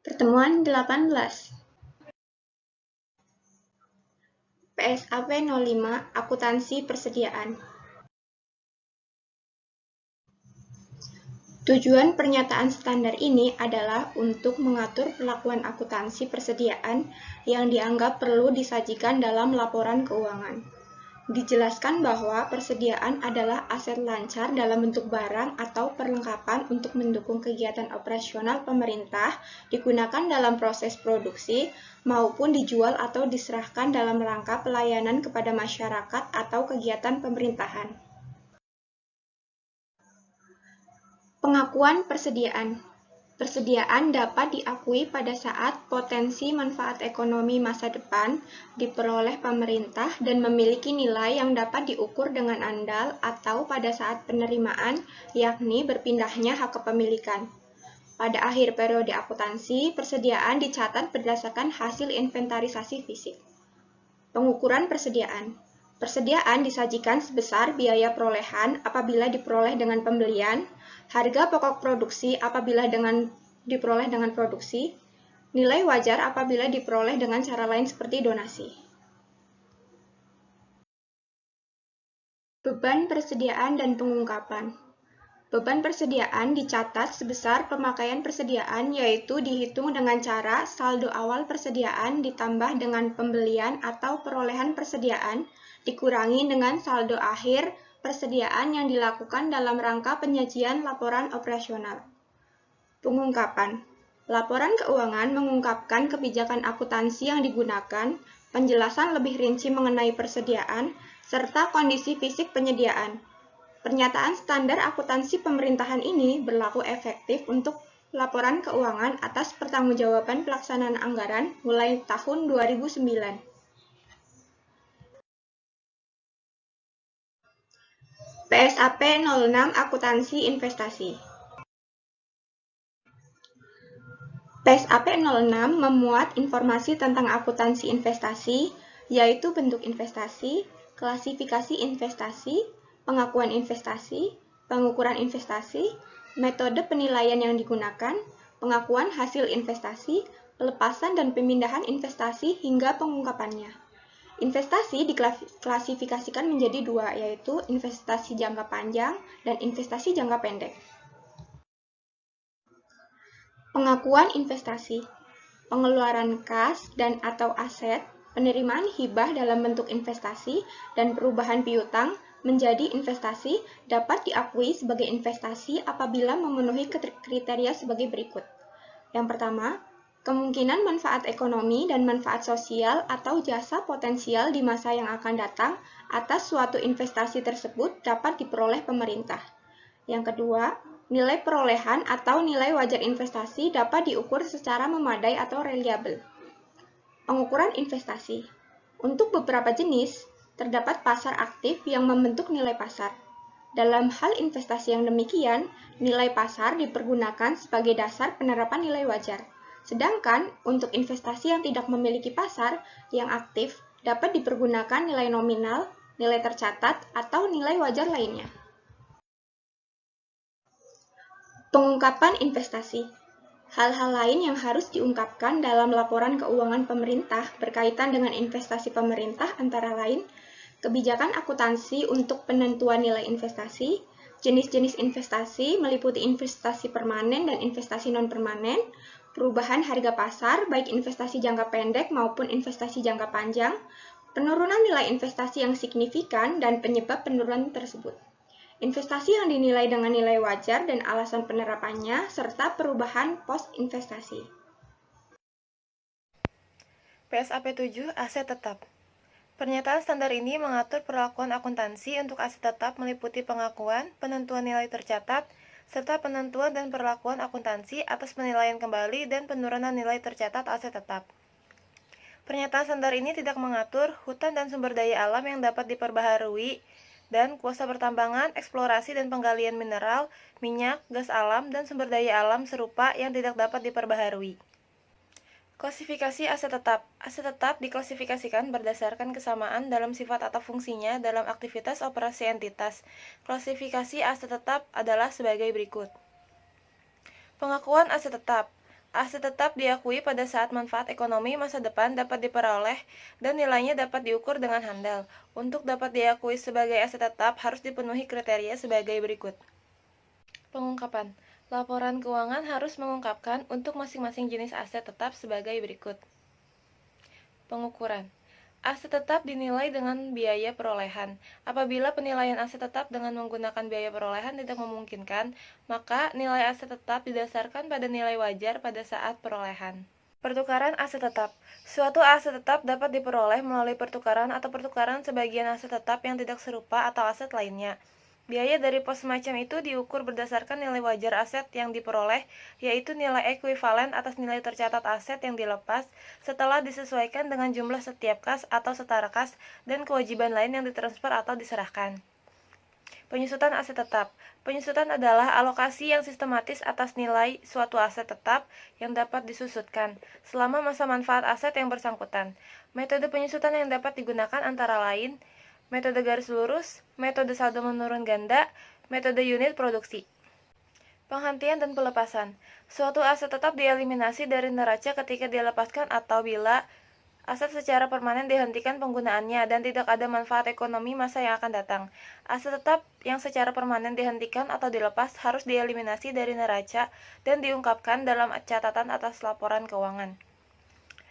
Pertemuan 18. PSAP 05 Akuntansi Persediaan. Tujuan pernyataan standar ini adalah untuk mengatur perlakuan akuntansi persediaan yang dianggap perlu disajikan dalam laporan keuangan. Dijelaskan bahwa persediaan adalah aset lancar dalam bentuk barang atau perlengkapan untuk mendukung kegiatan operasional pemerintah, digunakan dalam proses produksi, maupun dijual atau diserahkan dalam rangka pelayanan kepada masyarakat atau kegiatan pemerintahan. Pengakuan persediaan. Persediaan dapat diakui pada saat potensi manfaat ekonomi masa depan diperoleh pemerintah dan memiliki nilai yang dapat diukur dengan andal atau pada saat penerimaan, yakni berpindahnya hak kepemilikan. Pada akhir periode akuntansi, persediaan dicatat berdasarkan hasil inventarisasi fisik. Pengukuran persediaan. Persediaan disajikan sebesar biaya perolehan apabila diperoleh dengan pembelian, harga pokok produksi apabila diperoleh dengan produksi, nilai wajar apabila diperoleh dengan cara lain seperti donasi. Beban persediaan dan pengungkapan. Beban persediaan dicatat sebesar pemakaian persediaan, yaitu dihitung dengan cara saldo awal persediaan ditambah dengan pembelian atau perolehan persediaan dikurangi dengan saldo akhir persediaan yang dilakukan dalam rangka penyajian laporan operasional. Pengungkapan. Laporan keuangan mengungkapkan kebijakan akuntansi yang digunakan, penjelasan lebih rinci mengenai persediaan, serta kondisi fisik penyediaan. Pernyataan standar akuntansi pemerintahan ini berlaku efektif untuk laporan keuangan atas pertanggungjawaban pelaksanaan anggaran mulai tahun 2009. PSAP 06 Akuntansi Investasi. PSAP 06 memuat informasi tentang akuntansi investasi, yaitu bentuk investasi, klasifikasi investasi, pengakuan investasi, pengukuran investasi, metode penilaian yang digunakan, pengakuan hasil investasi, pelepasan dan pemindahan investasi hingga pengungkapannya. Investasi diklasifikasikan menjadi dua, yaitu investasi jangka panjang dan investasi jangka pendek. Pengakuan investasi, pengeluaran kas dan atau aset, penerimaan hibah dalam bentuk investasi, dan perubahan piutang menjadi investasi dapat diakui sebagai investasi apabila memenuhi kriteria sebagai berikut. Yang pertama, kemungkinan manfaat ekonomi dan manfaat sosial atau jasa potensial di masa yang akan datang atas suatu investasi tersebut dapat diperoleh pemerintah. Yang kedua, nilai perolehan atau nilai wajar investasi dapat diukur secara memadai atau reliabel. Pengukuran investasi. Untuk beberapa jenis, terdapat pasar aktif yang membentuk nilai pasar. Dalam hal investasi yang demikian, nilai pasar dipergunakan sebagai dasar penerapan nilai wajar. Sedangkan untuk investasi yang tidak memiliki pasar yang aktif dapat dipergunakan nilai nominal, nilai tercatat, atau nilai wajar lainnya. Pengungkapan investasi. Hal-hal lain yang harus diungkapkan dalam laporan keuangan pemerintah berkaitan dengan investasi pemerintah antara lain kebijakan akuntansi untuk penentuan nilai investasi, jenis-jenis investasi meliputi investasi permanen dan investasi non-permanen, perubahan harga pasar baik investasi jangka pendek maupun investasi jangka panjang, penurunan nilai investasi yang signifikan dan penyebab penurunan tersebut. Investasi yang dinilai dengan nilai wajar dan alasan penerapannya, serta perubahan pos-investasi. PSAP 7 Aset Tetap. Pernyataan standar ini mengatur perlakuan akuntansi untuk aset tetap meliputi pengakuan, penentuan nilai tercatat, serta penentuan dan perlakuan akuntansi atas penilaian kembali dan penurunan nilai tercatat aset tetap. Pernyataan standar ini tidak mengatur hutan dan sumber daya alam yang dapat diperbaharui dan kuasa pertambangan, eksplorasi dan penggalian mineral, minyak, gas alam, dan sumber daya alam serupa yang tidak dapat diperbaharui. Klasifikasi aset tetap. Aset tetap diklasifikasikan berdasarkan kesamaan dalam sifat atau fungsinya dalam aktivitas operasi entitas. Klasifikasi aset tetap adalah sebagai berikut. Pengakuan aset tetap. Aset tetap diakui pada saat manfaat ekonomi masa depan dapat diperoleh dan nilainya dapat diukur dengan handal. Untuk dapat diakui sebagai aset tetap harus dipenuhi kriteria sebagai berikut. Pengungkapan. Laporan keuangan harus mengungkapkan untuk masing-masing jenis aset tetap sebagai berikut. Pengukuran. Aset tetap dinilai dengan biaya perolehan. Apabila penilaian aset tetap dengan menggunakan biaya perolehan tidak memungkinkan, maka nilai aset tetap didasarkan pada nilai wajar pada saat perolehan. Pertukaran aset tetap. Suatu aset tetap dapat diperoleh melalui pertukaran atau pertukaran sebagian aset tetap yang tidak serupa atau aset lainnya. Biaya dari pos semacam itu diukur berdasarkan nilai wajar aset yang diperoleh, yaitu nilai ekuivalen atas nilai tercatat aset yang dilepas setelah disesuaikan dengan jumlah setiap kas atau setara kas dan kewajiban lain yang ditransfer atau diserahkan. Penyusutan aset tetap. Penyusutan adalah alokasi yang sistematis atas nilai suatu aset tetap yang dapat disusutkan selama masa manfaat aset yang bersangkutan. Metode penyusutan yang dapat digunakan antara lain metode garis lurus, metode saldo menurun ganda, metode unit produksi. Penghentian dan pelepasan. Suatu aset tetap dieliminasi dari neraca ketika dilepaskan atau bila aset secara permanen dihentikan penggunaannya dan tidak ada manfaat ekonomi masa yang akan datang. Aset tetap yang secara permanen dihentikan atau dilepas harus dieliminasi dari neraca dan diungkapkan dalam catatan atas laporan keuangan.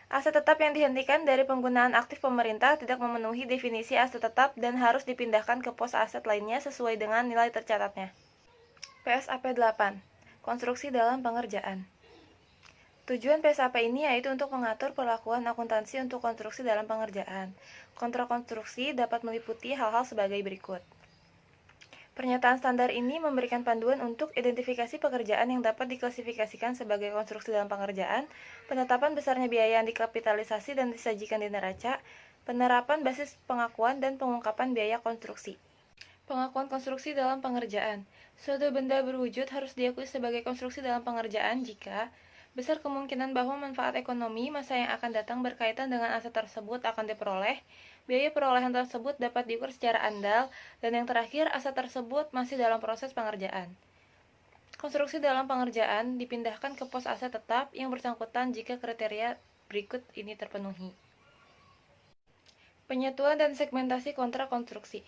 Aset tetap yang dihentikan dari penggunaan aktif pemerintah tidak memenuhi definisi aset tetap dan harus dipindahkan ke pos aset lainnya sesuai dengan nilai tercatatnya. PSAP 8. Konstruksi dalam pengerjaan. Tujuan PSAP ini yaitu untuk mengatur perlakuan akuntansi untuk konstruksi dalam pengerjaan. Kontrak konstruksi dapat meliputi hal-hal sebagai berikut. Pernyataan standar ini memberikan panduan untuk identifikasi pekerjaan yang dapat diklasifikasikan sebagai konstruksi dalam pengerjaan, penetapan besarnya biaya yang dikapitalisasi dan disajikan di neraca, penerapan basis pengakuan dan pengungkapan biaya konstruksi. Pengakuan konstruksi dalam pengerjaan. Suatu benda berwujud harus diakui sebagai konstruksi dalam pengerjaan jika besar kemungkinan bahwa manfaat ekonomi masa yang akan datang berkaitan dengan aset tersebut akan diperoleh, biaya perolehan tersebut dapat diukur secara andal, dan yang terakhir, aset tersebut masih dalam proses pengerjaan. Konstruksi dalam pengerjaan dipindahkan ke pos aset tetap yang bersangkutan jika kriteria berikut ini terpenuhi. Penyatuan dan segmentasi kontrak konstruksi.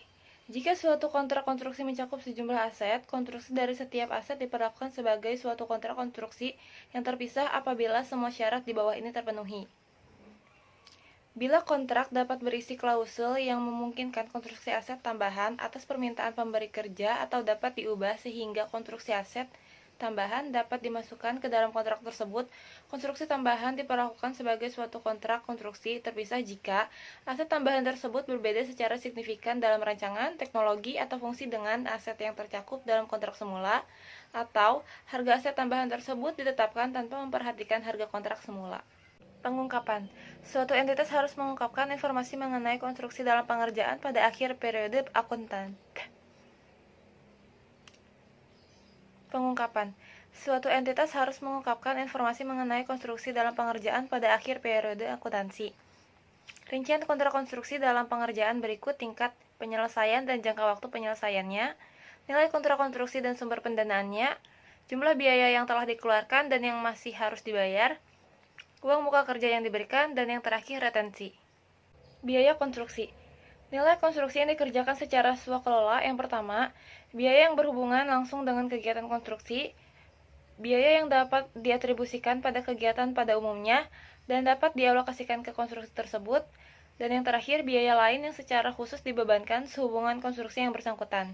Jika suatu kontrak konstruksi mencakup sejumlah aset, konstruksi dari setiap aset diperlakukan sebagai suatu kontrak konstruksi yang terpisah apabila semua syarat di bawah ini terpenuhi. Bila kontrak dapat berisi klausul yang memungkinkan konstruksi aset tambahan atas permintaan pemberi kerja atau dapat diubah sehingga konstruksi aset tambahan dapat dimasukkan ke dalam kontrak tersebut, konstruksi tambahan diperlakukan sebagai suatu kontrak konstruksi terpisah jika aset tambahan tersebut berbeda secara signifikan dalam rancangan, teknologi, atau fungsi dengan aset yang tercakup dalam kontrak semula, atau harga aset tambahan tersebut ditetapkan tanpa memperhatikan harga kontrak semula. Pengungkapan. Suatu entitas harus mengungkapkan informasi mengenai konstruksi dalam pengerjaan pada akhir periode akuntan. Pengungkapan. Suatu entitas harus mengungkapkan informasi mengenai konstruksi dalam pengerjaan pada akhir periode akuntansi. Rincian kontrak konstruksi dalam pengerjaan berikut tingkat penyelesaian dan jangka waktu penyelesaiannya, nilai kontrak konstruksi dan sumber pendanaannya, jumlah biaya yang telah dikeluarkan dan yang masih harus dibayar, uang muka kerja yang diberikan, dan yang terakhir retensi. Biaya konstruksi. Nilai konstruksi yang dikerjakan secara swakelola yang pertama, biaya yang berhubungan langsung dengan kegiatan konstruksi, biaya yang dapat diatribusikan pada kegiatan pada umumnya dan dapat dialokasikan ke konstruksi tersebut, dan yang terakhir biaya lain yang secara khusus dibebankan sehubungan konstruksi yang bersangkutan.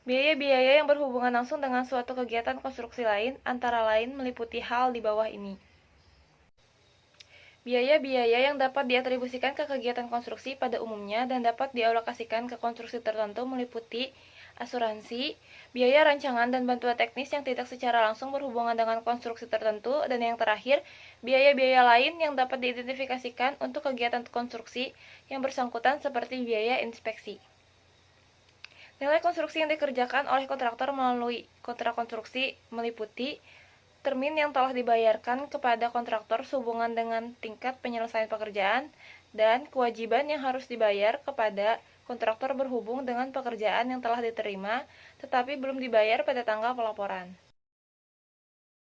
Biaya-biaya yang berhubungan langsung dengan suatu kegiatan konstruksi lain antara lain meliputi hal di bawah ini. Biaya-biaya yang dapat diatribusikan ke kegiatan konstruksi pada umumnya dan dapat dialokasikan ke konstruksi tertentu meliputi asuransi, biaya rancangan dan bantuan teknis yang tidak secara langsung berhubungan dengan konstruksi tertentu, dan yang terakhir, biaya-biaya lain yang dapat diidentifikasikan untuk kegiatan konstruksi yang bersangkutan seperti biaya inspeksi. Nilai konstruksi yang dikerjakan oleh kontraktor melalui kontrak konstruksi meliputi termin yang telah dibayarkan kepada kontraktor sehubungan dengan tingkat penyelesaian pekerjaan, dan kewajiban yang harus dibayar kepada kontraktor berhubung dengan pekerjaan yang telah diterima tetapi belum dibayar pada tanggal pelaporan.